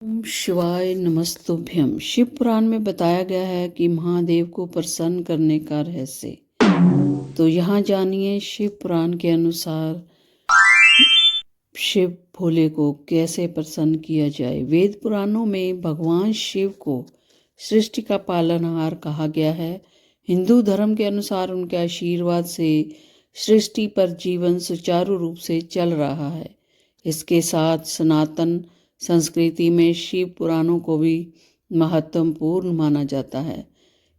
ओम शिवाय नमस्तुभ्यम। शिव पुराण में बताया गया है कि महादेव को प्रसन्न करने का रहस्य। तो यहाँ जानिए शिव पुराण के अनुसार शिव भोले को कैसे प्रसन्न किया जाए। वेद पुराणों में भगवान शिव को सृष्टि का पालनहार कहा गया है। हिंदू धर्म के अनुसार उनके आशीर्वाद से सृष्टि पर जीवन सुचारू रूप से चल रहा है। इसके साथ सनातन संस्कृति में शिव पुराणों को भी महत्वपूर्ण माना जाता है।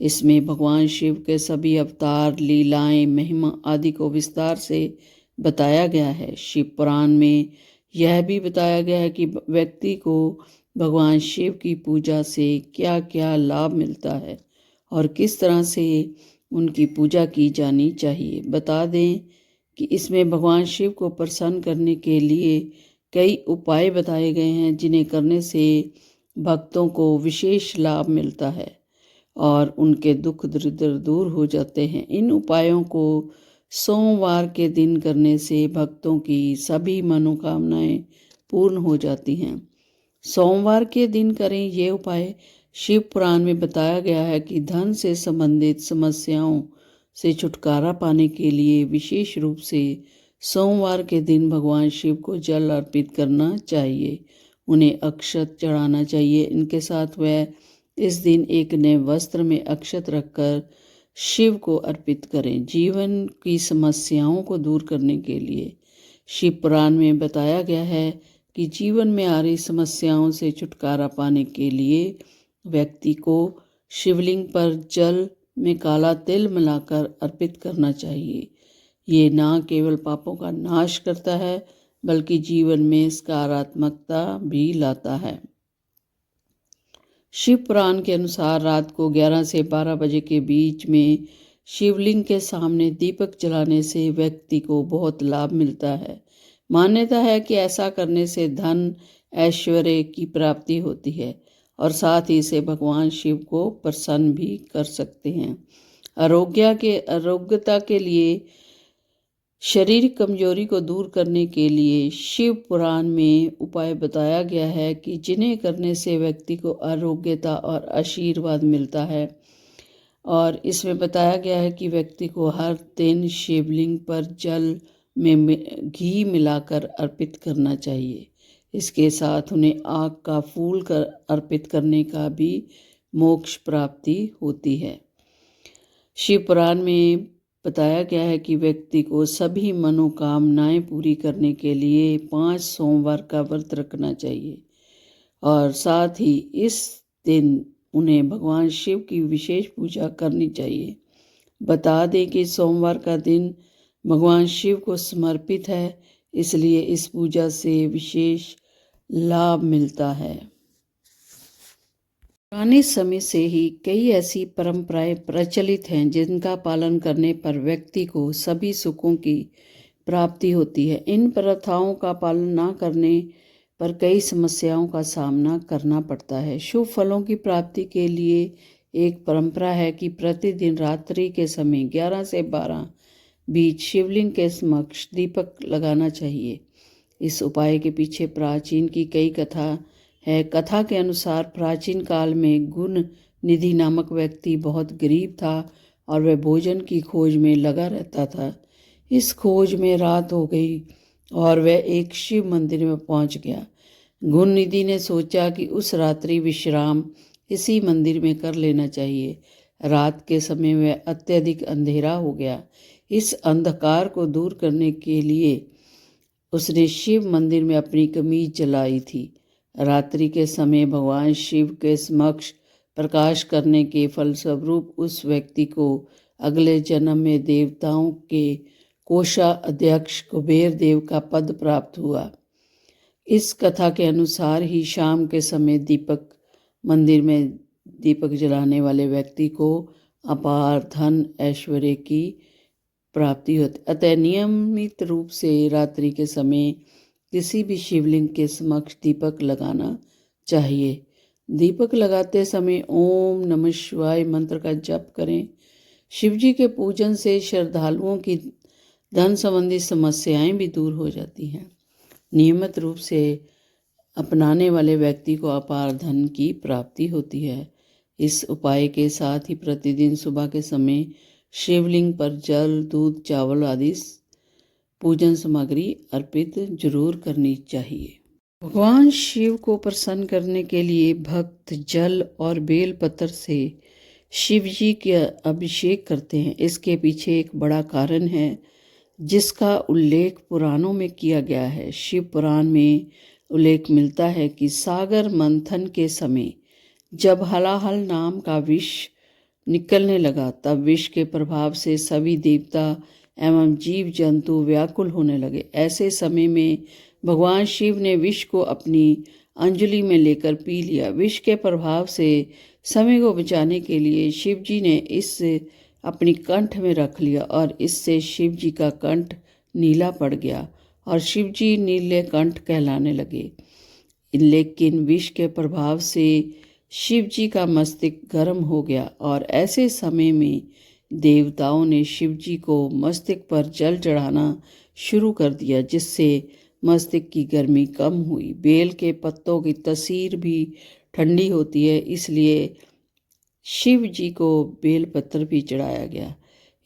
इसमें भगवान शिव के सभी अवतार, लीलाएं, महिमा आदि को विस्तार से बताया गया है। शिव पुराण में यह भी बताया गया है कि व्यक्ति को भगवान शिव की पूजा से क्या क्या लाभ मिलता है और किस तरह से उनकी पूजा की जानी चाहिए। बता दें कि इसमें भगवान शिव को प्रसन्न करने के लिए कई उपाय बताए गए हैं, जिन्हें करने से भक्तों को विशेष लाभ मिलता है और उनके दुख दरिद्र दूर हो जाते हैं। इन उपायों को सोमवार के दिन करने से भक्तों की सभी मनोकामनाएं पूर्ण हो जाती हैं। सोमवार के दिन करें ये उपाय। शिव पुराण में बताया गया है कि धन से संबंधित समस्याओं से छुटकारा पाने के लिए विशेष रूप से सोमवार के दिन भगवान शिव को जल अर्पित करना चाहिए, उन्हें अक्षत चढ़ाना चाहिए। इनके साथ वह इस दिन एक नए वस्त्र में अक्षत रखकर शिव को अर्पित करें। जीवन की समस्याओं को दूर करने के लिए शिव पुराण में बताया गया है कि जीवन में आ रही समस्याओं से छुटकारा पाने के लिए व्यक्ति को शिवलिंग पर जल में काला तिल मिलाकर अर्पित करना चाहिए। ये न केवल पापों का नाश करता है बल्कि जीवन में सकारात्मकता भी लाता है। शिव पुराण के अनुसार रात को 11 से 12 बजे के बीच में शिवलिंग के सामने दीपक जलाने से व्यक्ति को बहुत लाभ मिलता है। मान्यता है कि ऐसा करने से धन ऐश्वर्य की प्राप्ति होती है और साथ ही से भगवान शिव को प्रसन्न भी कर सकते हैं। आरोग्यता के लिए, शारीरिक कमजोरी को दूर करने के लिए शिव पुराण में उपाय बताया गया है कि जिन्हें करने से व्यक्ति को आरोग्यता और आशीर्वाद मिलता है। और इसमें बताया गया है कि व्यक्ति को हर दिन शिवलिंग पर जल में घी मिलाकर अर्पित करना चाहिए। इसके साथ उन्हें आग का फूल कर अर्पित करने का भी मोक्ष प्राप्ति होती है। शिव पुराण में बताया गया है कि व्यक्ति को सभी मनोकामनाएं पूरी करने के लिए 5 सोमवार का व्रत रखना चाहिए और साथ ही इस दिन उन्हें भगवान शिव की विशेष पूजा करनी चाहिए। बता दें कि सोमवार का दिन भगवान शिव को समर्पित है, इसलिए इस पूजा से विशेष लाभ मिलता है। पुराने समय से ही कई ऐसी परंपराएं प्रचलित हैं जिनका पालन करने पर व्यक्ति को सभी सुखों की प्राप्ति होती है। इन प्रथाओं का पालन न करने पर कई समस्याओं का सामना करना पड़ता है। शुभ फलों की प्राप्ति के लिए एक परंपरा है कि प्रतिदिन रात्रि के समय 11 से 12 बीच शिवलिंग के समक्ष दीपक लगाना चाहिए। इस उपाय के पीछे प्राचीन की कई कथा है। कथा के अनुसार प्राचीन काल में गुण निधि नामक व्यक्ति बहुत गरीब था और वह भोजन की खोज में लगा रहता था। इस खोज में रात हो गई और वह एक शिव मंदिर में पहुंच गया। गुण निधि ने सोचा कि उस रात्रि विश्राम इसी मंदिर में कर लेना चाहिए। रात के समय वह अत्यधिक अंधेरा हो गया। इस अंधकार को दूर करने के लिए उसने शिव मंदिर में अपनी कमीज जलाई थी। रात्रि के समय भगवान शिव के समक्ष प्रकाश करने के फलस्वरूप उस व्यक्ति को अगले जन्म में देवताओं के कोषाध्यक्ष कुबेर देव का पद प्राप्त हुआ। इस कथा के अनुसार ही शाम के समय मंदिर में दीपक जलाने वाले व्यक्ति को अपार धन ऐश्वर्य की प्राप्ति होती। अतः नियमित रूप से रात्रि के समय किसी भी शिवलिंग के समक्ष दीपक लगाना चाहिए। दीपक लगाते समय ओम नमः शिवाय मंत्र का जप करें। शिवजी के पूजन से श्रद्धालुओं की धन संबंधी समस्याएं भी दूर हो जाती हैं। नियमित रूप से अपनाने वाले व्यक्ति को अपार धन की प्राप्ति होती है। इस उपाय के साथ ही प्रतिदिन सुबह के समय शिवलिंग पर जल, दूध, चावल आदि पूजन सामग्री अर्पित जरूर करनी चाहिए। भगवान शिव को प्रसन्न करने के लिए भक्त जल और बेल पत्र से शिव जी का अभिषेक करते हैं। इसके पीछे एक बड़ा कारण है जिसका उल्लेख पुराणों में किया गया है। शिव पुराण में उल्लेख मिलता है कि सागर मंथन के समय जब हलाहल नाम का विष निकलने लगा, तब विष के प्रभाव से सभी देवता एवं जीव जंतु व्याकुल होने लगे। ऐसे समय में भगवान शिव ने विष को अपनी अंजलि में लेकर पी लिया। विष के प्रभाव से समय को बचाने के लिए शिव जी ने इसे अपनी कंठ में रख लिया और इससे शिव जी का कंठ नीला पड़ गया और शिव जी नीले कंठ कहलाने लगे। लेकिन विष के प्रभाव से शिव जी का मस्तिष्क गर्म हो गया और ऐसे समय में देवताओं ने शिव जी को मस्तिष्क पर जल चढ़ाना शुरू कर दिया, जिससे मस्तिष्क की गर्मी कम हुई। बेल के पत्तों की तासीर भी ठंडी होती है, इसलिए शिव जी को बेल पत्र भी चढ़ाया गया।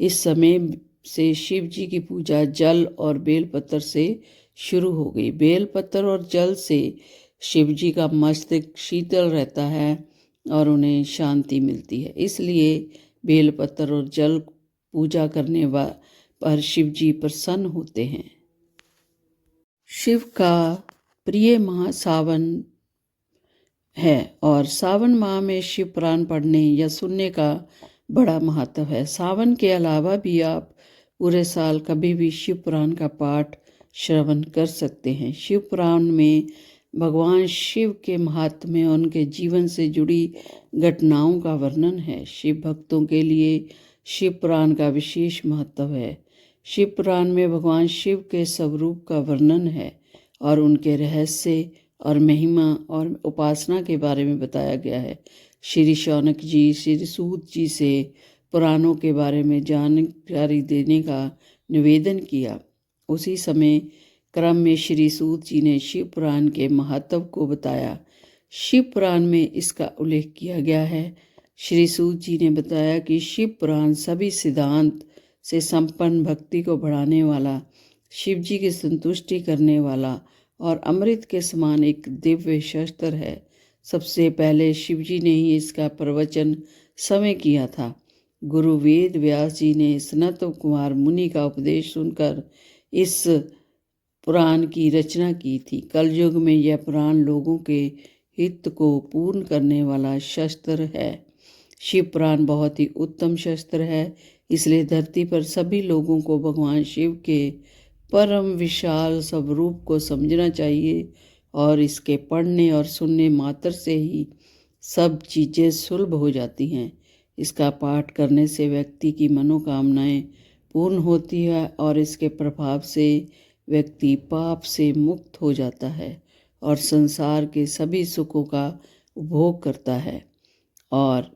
इस समय से शिव जी की पूजा जल और बेल पत्र से शुरू हो गई। बेल पत्र और जल से शिव जी का मस्तिष्क शीतल रहता है और उन्हें शांति मिलती है। इसलिए बेल पत्र और जल पूजा करने पर शिव जी प्रसन्न होते हैं। शिव का प्रिय माह सावन है और सावन माह में शिव पुराण पढ़ने या सुनने का बड़ा महत्व है। सावन के अलावा भी आप पूरे साल कभी भी शिव पुराण का पाठ श्रवण कर सकते हैं। शिव पुराण में भगवान शिव के महात्म्य और उनके जीवन से जुड़ी घटनाओं का वर्णन है। शिव भक्तों के लिए शिव पुराण का विशेष महत्व है। शिव पुराण में भगवान शिव के स्वरूप का वर्णन है और उनके रहस्य और महिमा और उपासना के बारे में बताया गया है। श्री शौनक जी श्री सूत जी से पुराणों के बारे में जानकारी देने का निवेदन किया। उसी समय क्रम में श्री सूत जी ने शिव पुराण के महत्व को बताया। शिव पुराण में इसका उल्लेख किया गया है। श्री सूत जी ने बताया कि शिव पुराण सभी सिद्धांत से संपन्न, भक्ति को बढ़ाने वाला, शिव जी की संतुष्टि करने वाला और अमृत के समान एक दिव्य शस्त्र है। सबसे पहले शिव जी ने ही इसका प्रवचन समय किया था। गुरु वेद व्यास जी ने सनत कुमार मुनि का उपदेश सुनकर इस पुराण की रचना की थी। कलयुग में यह पुराण लोगों के हित को पूर्ण करने वाला शस्त्र है। शिव पुराण बहुत ही उत्तम शस्त्र है, इसलिए धरती पर सभी लोगों को भगवान शिव के परम विशाल स्वरूप को समझना चाहिए और इसके पढ़ने और सुनने मात्र से ही सब चीज़ें सुलभ हो जाती हैं। इसका पाठ करने से व्यक्ति की मनोकामनाएं पूर्ण होती है और इसके प्रभाव से व्यक्ति पाप से मुक्त हो जाता है और संसार के सभी सुखों का उपभोग करता है और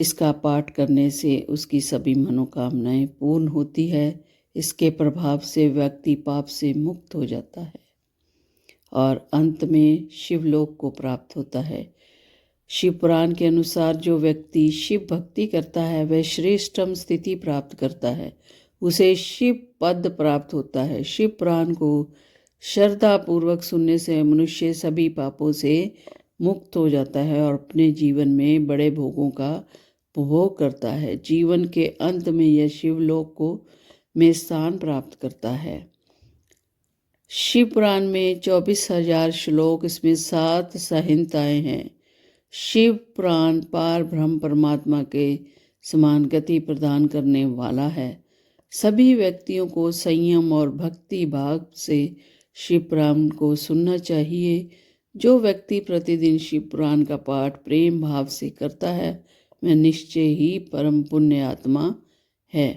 इसका पाठ करने से उसकी सभी मनोकामनाएं पूर्ण होती है। इसके प्रभाव से व्यक्ति पाप से मुक्त हो जाता है और अंत में शिवलोक को प्राप्त होता है। शिव पुराण के अनुसार जो व्यक्ति शिव भक्ति करता है वह श्रेष्ठतम स्थिति प्राप्त करता है, उसे शिव पद प्राप्त होता है। शिव पुराण को श्रद्धा पूर्वक सुनने से मनुष्य सभी पापों से मुक्त हो जाता है और अपने जीवन में बड़े भोगों का उपभोग करता है। जीवन के अंत में यह शिवलोक को में स्थान प्राप्त करता है। शिव पुराण में 24,000 श्लोक, इसमें 7 संहिताएं हैं। शिव पुराण पार ब्रह्म परमात्मा के समान गति प्रदान करने वाला है। सभी व्यक्तियों को संयम और भक्ति भाव से शिव पुराण को सुनना चाहिए। जो व्यक्ति प्रतिदिन शिव पुराण का पाठ प्रेम भाव से करता है वह निश्चय ही परम पुण्य आत्मा है।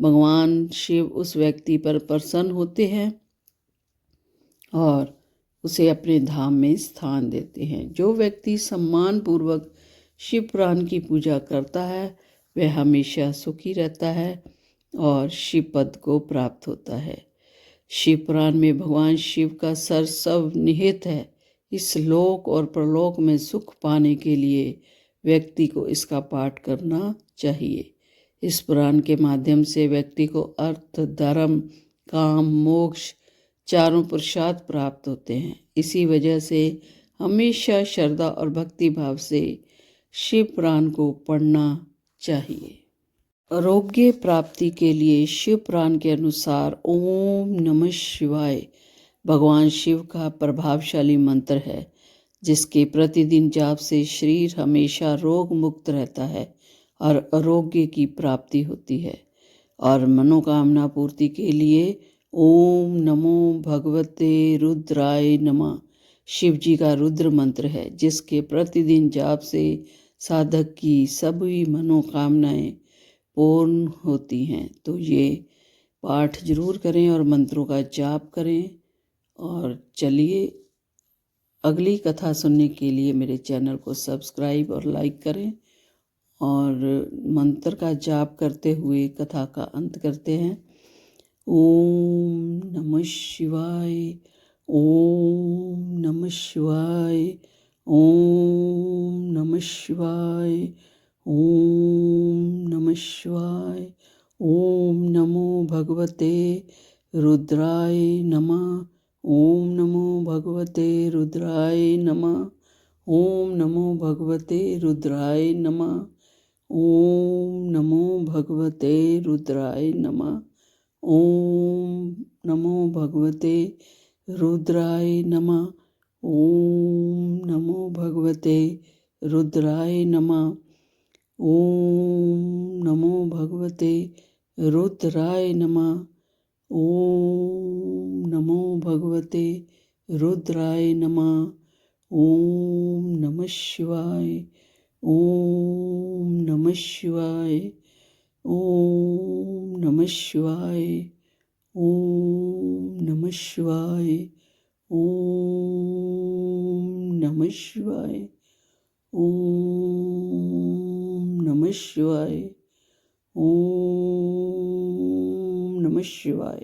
भगवान शिव उस व्यक्ति पर प्रसन्न होते हैं और उसे अपने धाम में स्थान देते हैं। जो व्यक्ति सम्मान पूर्वक शिव पुराण की पूजा करता है वह हमेशा सुखी रहता है और शिव पद को प्राप्त होता है। शिव पुराण में भगवान शिव का सर्वस्व निहित है, इस लोक और परलोक में सुख पाने के लिए व्यक्ति को इसका पाठ करना चाहिए। इस पुराण के माध्यम से व्यक्ति को अर्थ, धर्म, काम, मोक्ष चारों पुरुषार्थ प्राप्त होते हैं। इसी वजह से हमेशा श्रद्धा और भक्ति भाव से शिव पुराण को पढ़ना चाहिए। आरोग्य प्राप्ति के लिए शिव पुराण के अनुसार ओम नमः शिवाय भगवान शिव का प्रभावशाली मंत्र है, जिसके प्रतिदिन जाप से शरीर हमेशा रोग मुक्त रहता है और आरोग्य की प्राप्ति होती है। और मनोकामना पूर्ति के लिए ओम नमो भगवते रुद्राय नमः शिव जी का रुद्र मंत्र है, जिसके प्रतिदिन जाप से साधक की सभी मनोकामनाएं पूर्ण होती हैं। तो ये पाठ जरूर करें और मंत्रों का जाप करें। और चलिए अगली कथा सुनने के लिए मेरे चैनल को सब्सक्राइब और लाइक करें। और मंत्र का जाप करते हुए कथा का अंत करते हैं। ओम नमः शिवाय, ओम नमः शिवाय, ओम नमः शिवाय, ओम नमः शिवाय, ओम नमो भगवते रुद्राय नमः, ओम नमो भगवते रुद्राय नमः, ओम नमो भगवते रुद्राय नमः, ओम नमो भगवते रुद्राय नमः, ओम नमो भगवते रुद्राय नमः, ओम नमो भगवते रुद्राय नमः, ओम नमो भगवते रुद्राय नमः, ओम नमो भगवते रुद्राय नमः, ओम नमः शिवाय, ओम नमः शिवाय, ओम नमः शिवाय, ओम नमः शिवाय, ओम नमः शिवाय, ओम नमः शिवाय, ओम नमः शिवाय।